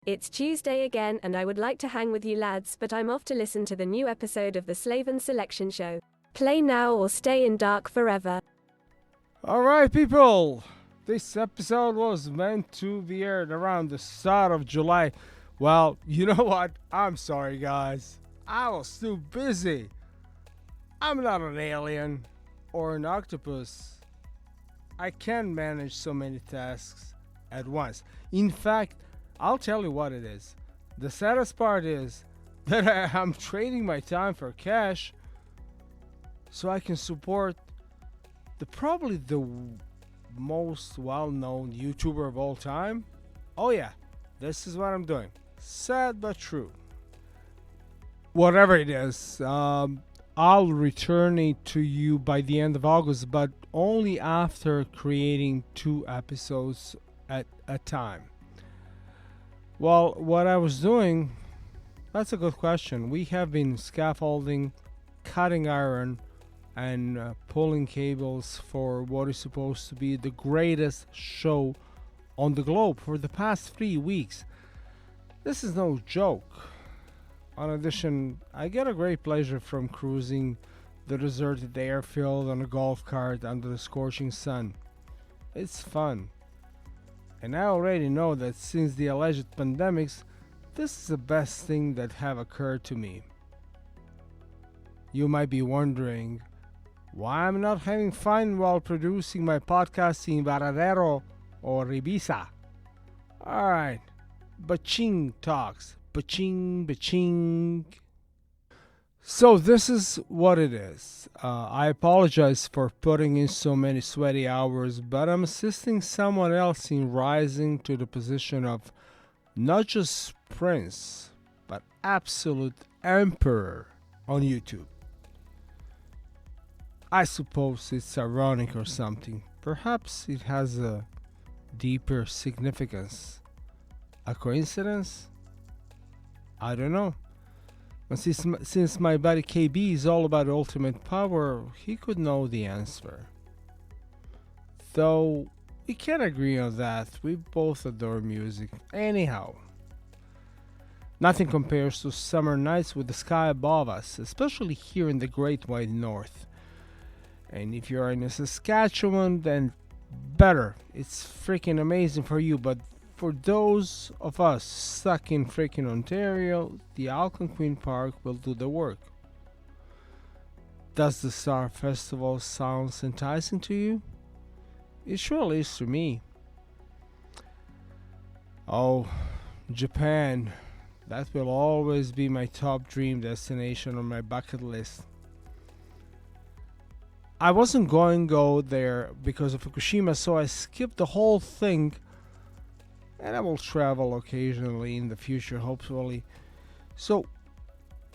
It's Tuesday again, and I would like to hang with you lads, but I'm off to listen to the new episode of the Slaven Selection Show. Play now or stay in dark forever. Alright, people! This episode was meant to be aired around the start of July. Well, you know what? I'm sorry, guys. I was too busy. I'm not an alien or an octopus. I can't manage so many tasks at once. In fact, I'll tell you what it is. The saddest part is that I'm trading my time for cash so I can support probably the most well-known YouTuber of all time. Oh yeah, this is what I'm doing. Sad but true. Whatever it is, I'll return it to you by the end of August, but only after creating 2 episodes at a time. Well, what I was doing, that's a good question. We have been scaffolding, cutting iron, and pulling cables for what is supposed to be the greatest show on the globe for the past 3 weeks. This is no joke. In addition, I get a great pleasure from cruising the deserted airfield on a golf cart under the scorching sun. It's fun. And I already know that since the alleged pandemics, this is the best thing that have occurred to me. You might be wondering why I'm not having fun while producing my podcast in Varadero or Ibiza. Alright, Baching talks. Baching. So this is what it is. I apologize for putting in so many sweaty hours, but I'm assisting someone else in rising to the position of not just prince, but absolute emperor on YouTube. I suppose it's ironic or something. Perhaps it has a deeper significance. A coincidence? I don't know. But since my buddy KB is all about ultimate power, he could know the answer. Though we can't agree on that, we both adore music. Anyhow, nothing compares to summer nights with the sky above us, especially here in the Great White North. And if you're in Saskatchewan, then better. It's freaking amazing for you, but for those of us stuck in freaking Ontario, the Algonquin Park will do the work. Does the Star Festival sound enticing to you? It surely is to me. Oh, Japan. That will always be my top dream destination on my bucket list. I wasn't going to go there because of Fukushima, so I skipped the whole thing. And I will travel occasionally in the future, hopefully. So,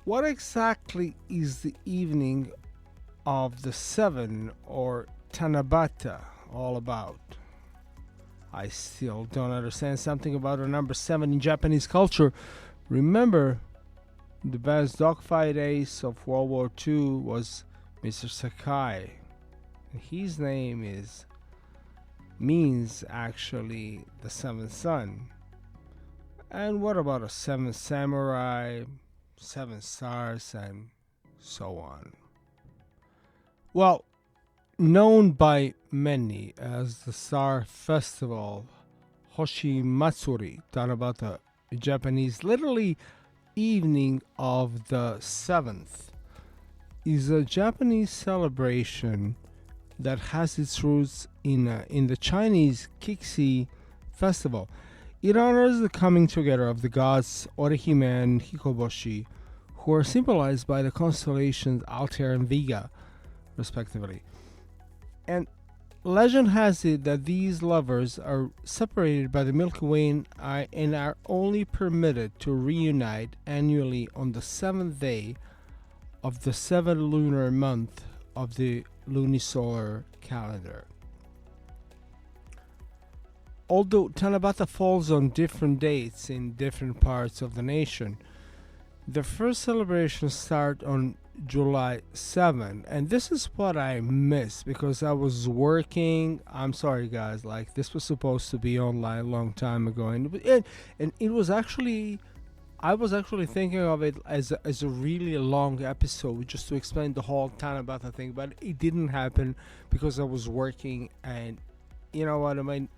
what exactly is the evening of the 7 or Tanabata all about? I still don't understand something about the number 7 in Japanese culture. Remember, the best dogfight ace of World War II was Mr. Sakai. His name means actually the 7th son. And what about a 7th samurai, 7 stars, and so on? Well, known by many as the Star Festival, Hoshi Matsuri Tanabata, Japanese, literally evening of the 7th, is a Japanese celebration that has its roots in the Chinese Kixi festival. It honors the coming together of the gods Orihime and Hikoboshi, who are symbolized by the constellations Altair and Vega, respectively. And legend has it that these lovers are separated by the Milky Way and are only permitted to reunite annually on the 7th day of the 7th lunar month of the lunisolar calendar. Although Tanabata falls on different dates in different parts of the nation, The first celebration start on July 7, and this is what I missed because I was working. I'm sorry, guys. Like this was supposed to be online a long time ago, and it was actually. I was actually thinking of it as a really long episode just to explain the whole Tanabata thing, but it didn't happen because I was working. And you know what I mean.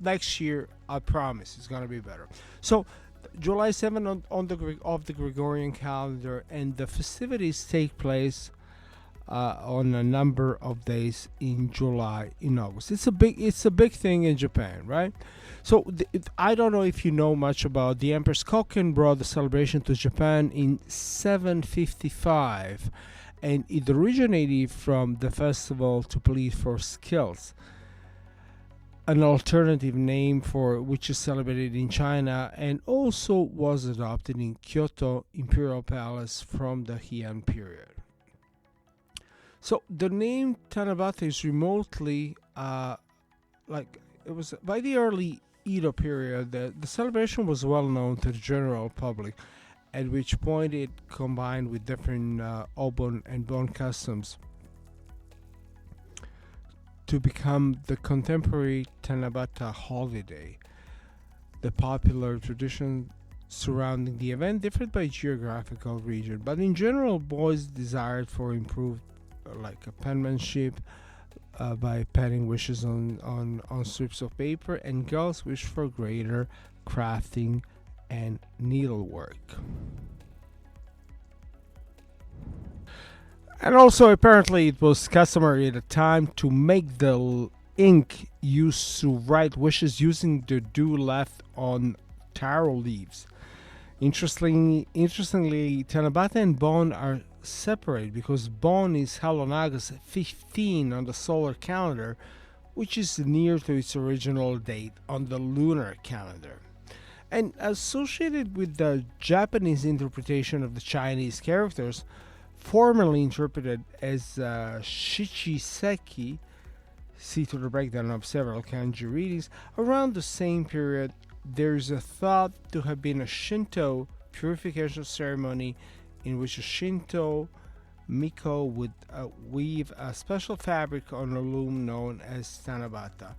Next year, I promise it's gonna be better. So July 7 on the Gregorian calendar, and the festivities take place on a number of days in July, in August. It's a big thing in Japan, right? So I don't know if you know much about the Empress Koken brought the celebration to Japan in 755, and it originated from the festival to plead for skills, an alternative name for which is celebrated in China, and also was adopted in Kyoto Imperial Palace from the Heian period. So the name Tanabata is remotely like it was by the early Edo period. The celebration was well known to the general public, at which point it combined with different Obon and Bon customs to become the contemporary Tanabata holiday. The popular tradition surrounding the event differed by geographical region, but in general, boys desired for improved penmanship by penning wishes on strips of paper, and girls wished for greater crafting and needlework. And also, apparently, it was customary at the time to make the ink used to write wishes using the dew left on taro leaves. Interestingly, Tanabata and Bon are separate because Bon is held on August 15 on the solar calendar, which is near to its original date on the lunar calendar. And associated with the Japanese interpretation of the Chinese characters, formerly interpreted as Shichiseki, see to the breakdown of several kanji readings, around the same period there is a thought to have been a Shinto purification ceremony in which a Shinto Miko would weave a special fabric on a loom known as Tanabata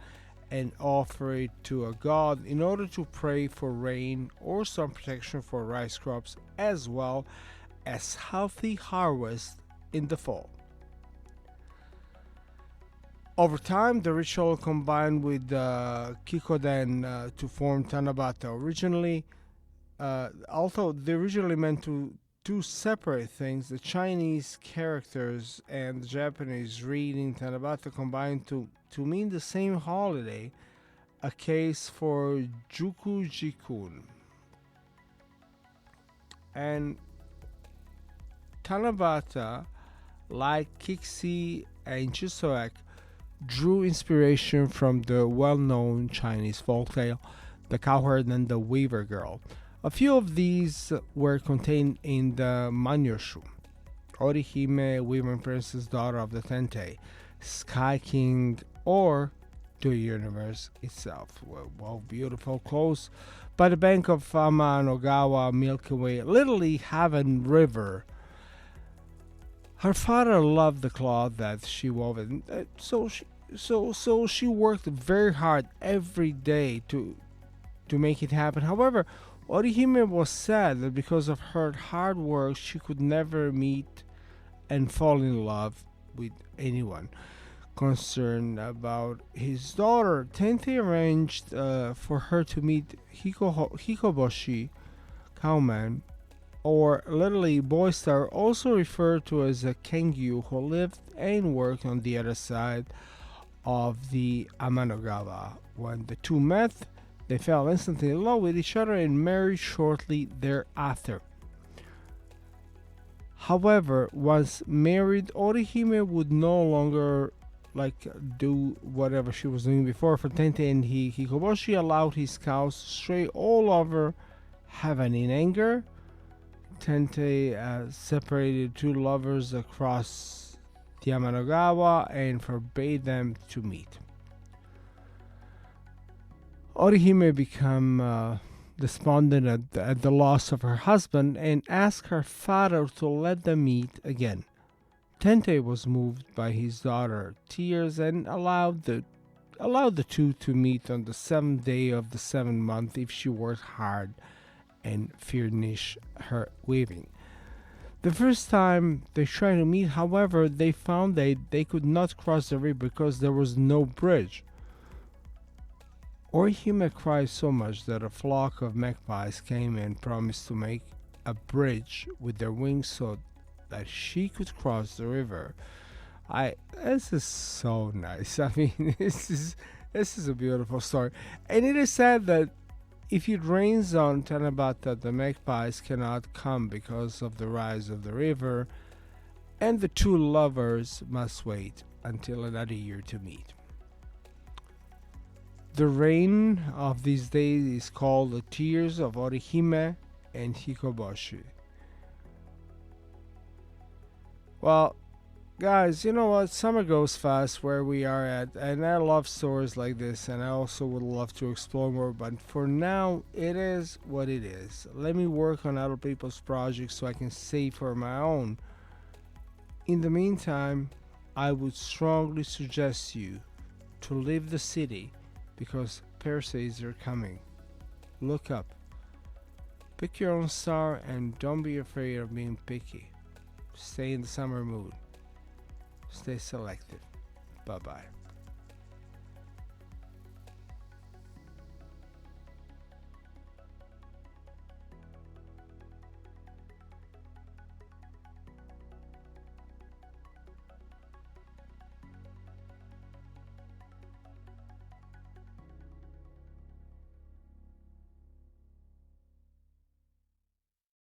and offer it to a god in order to pray for rain or some protection for rice crops, as well as healthy harvest in the fall. Over time, the ritual combined with Kikoden to form Tanabata. Although they originally meant two separate things, the Chinese characters and the Japanese reading Tanabata combined to mean the same holiday, a case for Jukujikun. And Tanabata, like Kixi and Chisoek, drew inspiration from the well-known Chinese folktale, The Cowherd and the Weaver Girl. A few of these were contained in the Manyoshu. Orihime, Weaving Princess, daughter of the Tentei, Sky King, or the universe itself. Well, beautiful, close by the bank of Amanogawa, Milky Way, literally Heaven River. Her father loved the cloth that she wove, and so she worked very hard every day to make it happen. However, Orihime was sad that because of her hard work, she could never meet and fall in love with anyone. Concerned about his daughter, Tentei arranged for her to meet Hikoboshi, cowman, or literally boy star, also referred to as a Kengyu, who lived and worked on the other side of the Amanogawa. When the two met, they fell instantly in love with each other and married shortly thereafter. However, once married, Orihime would no longer do whatever she was doing before for Tentei, and Hikoboshi allowed his cows to stray all over heaven. In anger, Tentei separated two lovers across the Amanogawa and forbade them to meet. Orihime became despondent at the loss of her husband, and asked her father to let them meet again. Tente was moved by his daughter's tears and allowed the two to meet on the 7th day of the 7th month if she worked hard and furnished her weaving. The first time they tried to meet, however, they found they could not cross the river because there was no bridge. Orihime cried so much that a flock of magpies came and promised to make a bridge with their wings so that she could cross the river. This is so nice. I mean, this is a beautiful story, and it is said that if it rains on Tanabata, the magpies cannot come because of the rise of the river, and the two lovers must wait until another year to meet. The rain of these days is called the tears of Orihime and Hikoboshi. Well, guys, you know what? Summer goes fast where we are at, and I love stories like this, and I also would love to explore more, but for now, it is what it is. Let me work on other people's projects so I can save for my own. In the meantime, I would strongly suggest you to leave the city because Perseids are coming. Look up. Pick your own star and don't be afraid of being picky. Stay in the summer mood. Stay selective. Bye-bye.